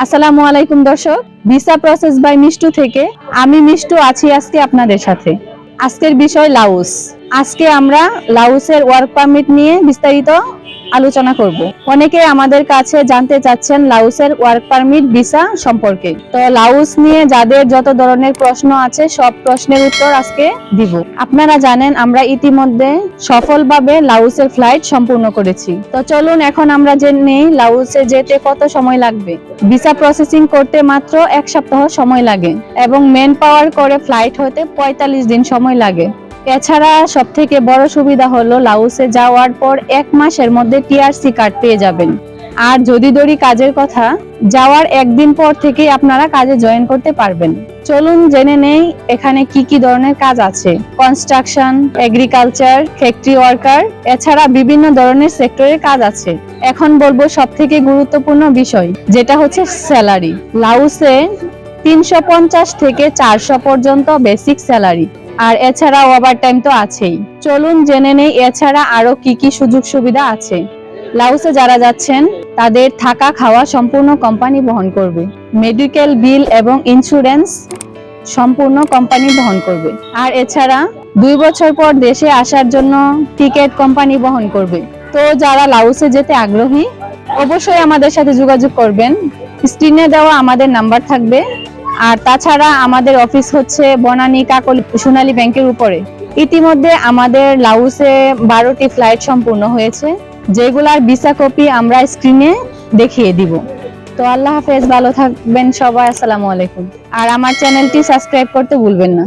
আসসালামু আলাইকুম দর্শক, ভিসা প্রসেস বাই মিষ্টু থেকে আমি মিষ্টু আছি আজকে আপনাদের সাথে। আজকের বিষয় লাউস। আজকে আমরা লাউসের ওয়ার্ক পারমিট নিয়ে বিস্তারিত আলোচনা করব। অনেকে আমাদের কাছে জানতে চাচ্ছেন লাউসের ওয়ার্ক পারমিট ভিসা সম্পর্কে। তো লাউস নিয়ে যাদের যত ধরনের প্রশ্ন আছে সব প্রশ্নের উত্তর আজকে দিব। আপনারা জানেন আমরা ইতিমধ্যে সফলভাবে লাউসের ফ্লাইট সম্পূর্ণ করেছি। তো চলুন এখন আমরা জেনে নেই লাউসে যেতে কত সময় লাগবে। ভিসা প্রসেসিং করতে মাত্র 1 সপ্তাহ সময় লাগে এবং মেন পাওয়ার করে ফ্লাইট হতে 45 দিন সময় লাগে। এছাড়া সবথেকে বড় সুবিধা হলো লাউসে যাওয়ার পর 1 মাসের মধ্যে টিআরসি কার্ড পেয়ে যাবেন। আর যদি ধরি কাজের কথা, যাওয়ার একদিন পর থেকেই আপনারা কাজে জয়েন করতে পারবেন। চলুন জেনে নেই এখানে কি কি ধরনের কাজ আছে। কনস্ট্রাকশন, এগ্রিকালচার, ফ্যাক্টরি ওয়ার্কার, এছাড়া বিভিন্ন ধরনের সেক্টরের কাজ আছে। এখন বলবো সবথেকে গুরুত্বপূর্ণ বিষয়, যেটা হচ্ছে স্যালারি। লাউসে 350 থেকে 400 পর্যন্ত বেসিক স্যালারি, আর এছাড়া ওভারটাইম তো আছেই। চলুন জেনে নেই এছাড়া আরো কি কি সুযোগ সুবিধা আছে। লাউসে যারা যাচ্ছেন তাদের থাকা খাওয়া সম্পূর্ণ কোম্পানি বহন করবে। মেডিকেল বিল এবং ইন্স্যুরেন্স সম্পূর্ণ কোম্পানি বহন করবে। আর এছাড়া 2 বছর পর দেশে আসার জন্য টিকিট কোম্পানি বহন করবে। তো যারা লাউসে যেতে আগ্রহী অবশ্যই আমাদের সাথে যোগাযোগ করবেন। স্ক্রিনে দেওয়া আমাদের নাম্বার থাকবে। আর তাছাড়া আমাদের অফিস হচ্ছে বনানী কাকলি সোনালী ব্যাংকের উপরে। ইতিমধ্যে আমাদের লাউসে 12টি ফ্লাইট সম্পূর্ণ হয়েছে, যেগুলার ভিসা কপি আমরা স্ক্রিনে দেখিয়ে দিব। তো আল্লাহ হাফেজ, ভালো থাকবেন সবাই। আসসালামু আলাইকুম। আর আমার চ্যানেলটি সাবস্ক্রাইব করতে ভুলবেন না।